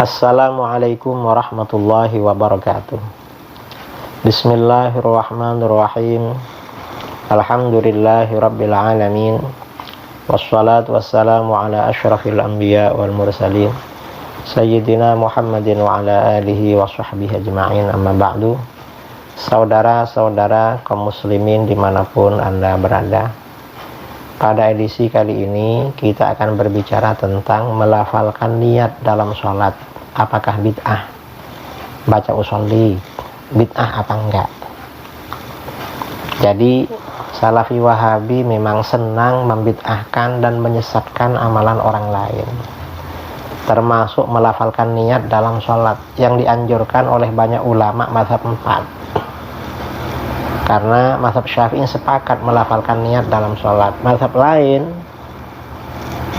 Assalamualaikum warahmatullahi wabarakatuh. Bismillahirrahmanirrahim. Alhamdulillahi rabbil alamin. Wassalatu wassalamu ala asyrafil anbiya wal mursalin Sayyidina Muhammadin wa ala alihi wa sahbihi ajma'in, amma ba'du. Saudara-saudara kaum muslimin dimanapun Anda berada, pada edisi kali ini kita akan berbicara tentang melafalkan niat dalam sholat. Apakah bid'ah? Baca usolli bid'ah apa enggak? Jadi Salafi Wahabi memang senang membid'ahkan dan menyesatkan amalan orang lain, termasuk melafalkan niat dalam sholat yang dianjurkan oleh banyak ulama mazhab 4. Karena mazhab Syafi'i sepakat melafalkan niat dalam sholat. Mazhab lain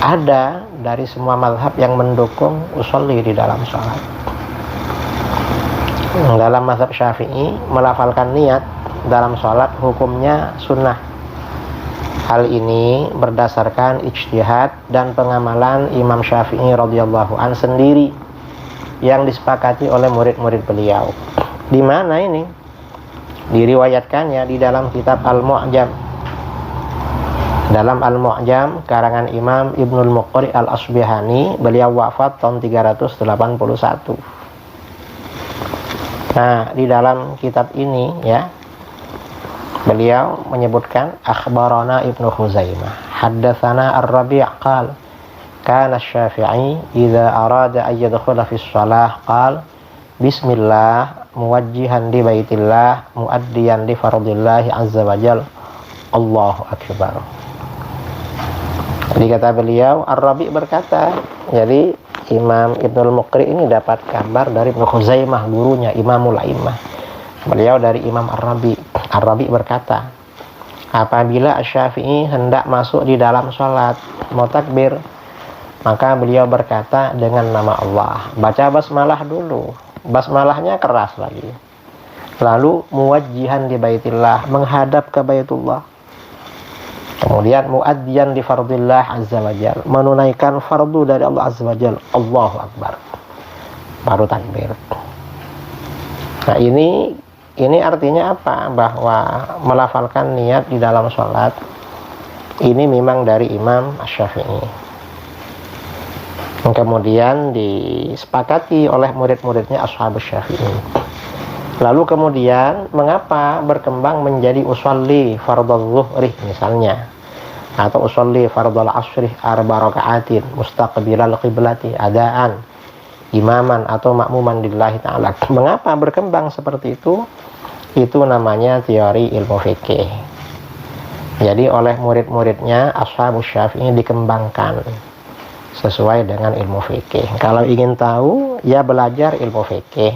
ada dari semua mazhab yang mendukung usolli di dalam sholat. Dalam mazhab Syafi'i, melafalkan niat dalam sholat hukumnya sunnah. Hal ini berdasarkan ijtihad dan pengamalan Imam Syafi'i radhiyallahu an sendiri yang disepakati oleh murid-murid beliau. Di mana ini? Diriwayatkannya di dalam kitab Al-Mu'jam. Dalam Al-Mu'jam karangan Imam Ibnul Muqri Al-Asbihani, beliau wafat tahun 381. Nah, di dalam kitab ini ya, beliau menyebutkan akhbarana Ibnu Khuzaimah haddatsana Ar-Rabi' qala kana Asy-Syafi'i idza arada an yadkhula fi shalah qala bismillah muwajjihan di baitillah muaddiyan li fardillah azza wajal Allahu akbar. Jadi kata beliau, Ar-Rabi' berkata, jadi Imam Ibnul Muqri ini dapat kabar dari Ibnu Khuzaimah, gurunya Imamul A'immah. Beliau dari Imam Ar-Rabi'. Ar-Rabi' berkata, apabila Asy-Syafi'i hendak masuk di dalam sholat mau takbir, maka beliau berkata dengan nama Allah, baca basmalah dulu. Basmalahnya keras lagi. Lalu muwajjihan di baitillah, menghadap ke baitullah. Kemudian muaddiyan di fardillah azza wajal, menunaikan fardu dari Allah azza wajal, Allahu akbar. Baru takbir. Nah, ini artinya apa? Bahwa melafalkan niat di dalam sholat ini memang dari Imam Asy-Syafi'i. Kemudian disepakati oleh murid-muridnya Ashabus Syafi'i. Lalu kemudian mengapa berkembang menjadi usolli fardhu zuhri misalnya, atau usolli fardhu asri arba raka'atin mustaqbilal qiblati adaan imaman atau makmuman lillahi ta'ala. Mengapa berkembang seperti itu? Itu namanya teori ilmu fikih. Jadi oleh murid-muridnya Ashabus Syafi'i dikembangkan sesuai dengan ilmu fikih. Kalau ingin tahu, ya belajar ilmu fikih,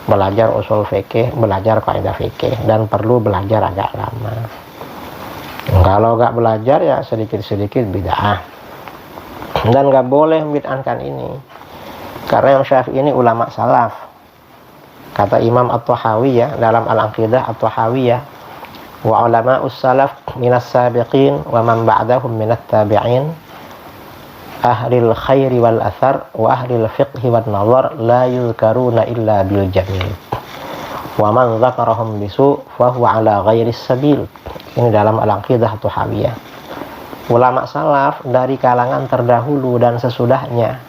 belajar usul fikih, belajar kaidah fikih, dan perlu belajar agak lama. Kalau nggak belajar, ya sedikit-sedikit bid'ah. Dan nggak boleh membid'ahkan ini, karena yang Syafi'i ini ulama salaf. Kata Imam At-Tahawiyah dalam Al-Aqidah At-Tahawiyah, wa ulama'us salaf minas sabiqin wa man ba'dahum minat tabi'in ahlil khairi wal athar wa ahlil fiqhi wal nazar la yuzkaruna illa bil jamil wa man zakarahum bisu fahuwa ala ghairis sabil. Ini dalam Al-Aqidah Tuhawiyah. Ulama salaf dari kalangan terdahulu dan sesudahnya,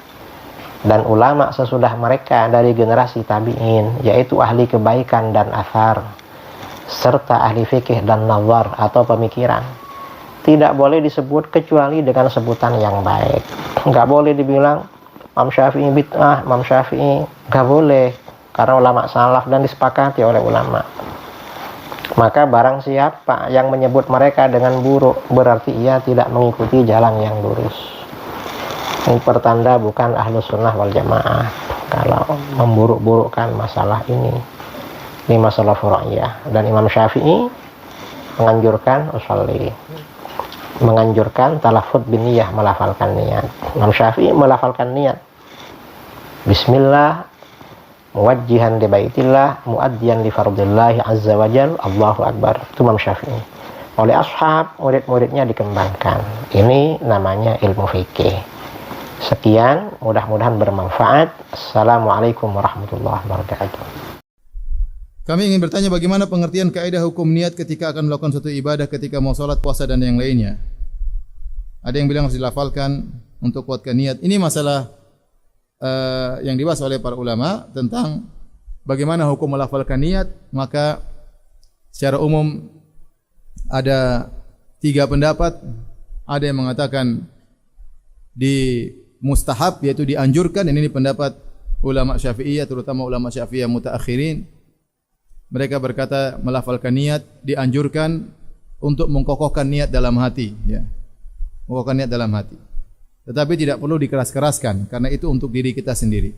dan ulama sesudah mereka dari generasi tabi'in, yaitu ahli kebaikan dan athar, serta ahli fikih dan nazar atau pemikiran, tidak boleh disebut kecuali dengan sebutan yang baik. Nggak boleh dibilang Imam Syafi'i bid'ah, Imam Syafi'i, nggak boleh, karena ulama salaf dan disepakati oleh ulama. Maka barang siapa yang menyebut mereka dengan buruk, berarti ia tidak mengikuti jalan yang lurus. Ini pertanda bukan ahlus sunnah wal jamaah kalau memburuk-burukkan masalah ini. Ini masalah furu'iyah. Dan Imam Syafi'i menganjurkan usolli, menganjurkan talafut bin niyah, melafalkan niat. Imam Syafi'i melafalkan niat bismillah muwajjihan di baitillah muaddiyan li fardillah azza wajal Allahu akbar. Itu Imam Syafi'i. Oleh ashab, murid-muridnya dikembangkan. Ini namanya ilmu fikih. Sekian, mudah-mudahan bermanfaat. Assalamualaikum warahmatullahi wabarakatuh. Kami ingin bertanya bagaimana pengertian kaidah hukum niat ketika akan melakukan suatu ibadah, ketika mau salat, puasa dan yang lainnya. Ada yang bilang harus dilafalkan untuk kuatkan niat. Ini masalah yang dibahas oleh para ulama tentang bagaimana hukum melafalkan niat. Maka secara umum ada 3 pendapat. Ada yang mengatakan di mustahab, yaitu dianjurkan. Ini pendapat ulama Syafi'iyah, terutama ulama Syafi'iyah mutaakhirin. Mereka berkata melafalkan niat dianjurkan untuk mengkokohkan niat dalam hati, ya. Mengkokohkan niat dalam hati. Tetapi tidak perlu dikeras-keraskan karena itu untuk diri kita sendiri.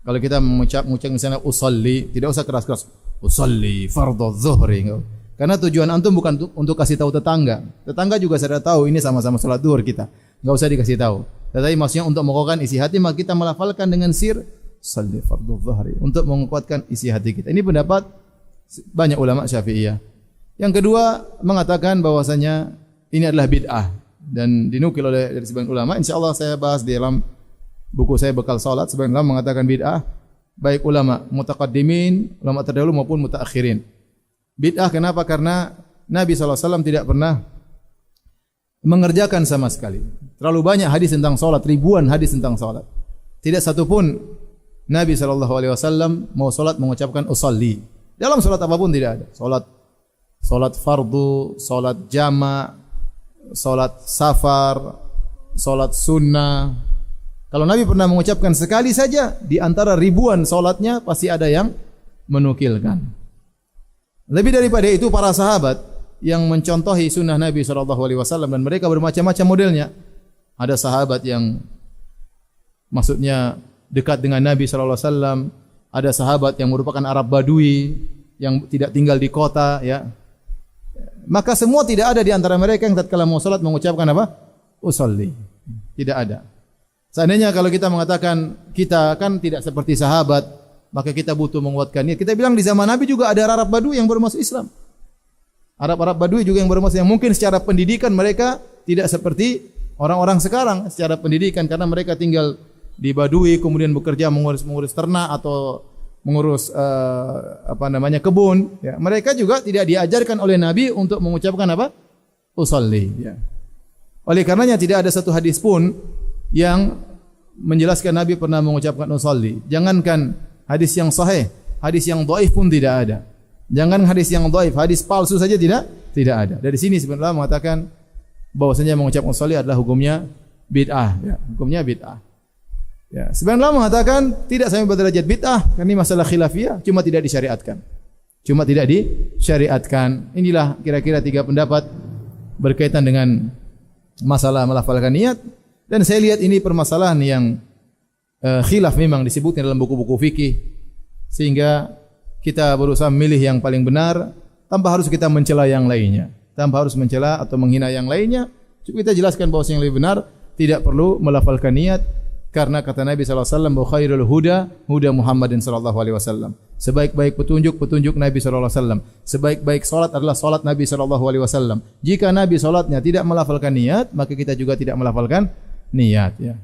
Kalau kita mengucap misalnya usolli, tidak usah keras-keras. Usolli fardhu zuhri. Karena tujuan antum bukan untuk kasih tahu tetangga. Tetangga juga sudah tahu ini sama-sama salat zuhur kita. Enggak usah dikasih tahu. Tetapi maksudnya untuk mengokohkan isi hati, maka kita melafalkan dengan sir sholli fardhu zuhri untuk menguatkan isi hati kita. Ini pendapat banyak ulama Syafi'iyah. Yang kedua mengatakan bahwasanya ini adalah bid'ah dan dinukil oleh dari sebagian ulama. Insyaallah saya bahas di dalam buku saya Bekal Salat. Sebagian ulama mengatakan bid'ah, baik ulama mutaqaddimin, ulama terdahulu maupun mutaakhirin. Bid'ah kenapa? Karena Nabi SAW tidak pernah mengerjakan sama sekali. Terlalu banyak hadis tentang salat, ribuan hadis tentang salat. Tidak satu pun Nabi SAW mau salat mengucapkan usolli. Dalam salat apapun tidak ada. Salat fardu, salat jama', salat safar, salat sunnah. Kalau Nabi pernah mengucapkan sekali saja di antara ribuan salatnya, pasti ada yang menukilkan. Lebih daripada itu para sahabat yang mencontohi sunnah Nabi SAW dan mereka bermacam-macam modelnya. Ada sahabat yang maksudnya dekat dengan Nabi SAW. Ada sahabat yang merupakan Arab Badui yang tidak tinggal di kota, ya. Maka semua tidak ada di antara mereka yang tatkala mau salat mengucapkan apa? Usolli. Tidak ada. Seandainya kalau kita mengatakan kita kan tidak seperti sahabat, maka kita butuh menguatkan niat. Kita bilang di zaman Nabi juga ada Arab Badui yang baru masuk Islam. Arab Badui juga yang baru masuk, yang mungkin secara pendidikan mereka tidak seperti orang-orang sekarang secara pendidikan karena mereka tinggal di Badui, kemudian bekerja mengurus ternak atau mengurus kebun, ya. Mereka juga tidak diajarkan oleh Nabi untuk mengucapkan apa? Usolli, ya. Oleh karenanya tidak ada satu hadis pun yang menjelaskan Nabi pernah mengucapkan usolli. Jangankan hadis yang sahih, hadis yang dhaif pun tidak ada. Jangan hadis yang dhaif, hadis palsu saja tidak ada. Dari sini sebenarnya mengatakan bahwasanya mengucapkan usolli adalah hukumnya bid'ah, ya. Hukumnya bid'ah. Ya, sebagian ulama mengatakan tidak sampai berderajat bid'ah, karena ini masalah khilafiyah, cuma tidak disyariatkan. Inilah kira-kira 3 pendapat berkaitan dengan masalah melafalkan niat. Dan saya lihat ini permasalahan yang khilaf memang disebutnya dalam buku-buku fikih, sehingga kita berusaha memilih yang paling benar tanpa harus kita mencela yang lainnya, tanpa harus mencela atau menghina yang lainnya. Cukup kita jelaskan bahwa yang lebih benar tidak perlu melafalkan niat. Karena kata Nabi SAW, khairul huda Muhammadin SAW. Sebaik-baik petunjuk Nabi SAW. Sebaik-baik salat adalah salat Nabi SAW. Jika Nabi salatnya tidak melafalkan niat, maka kita juga tidak melafalkan niat, ya.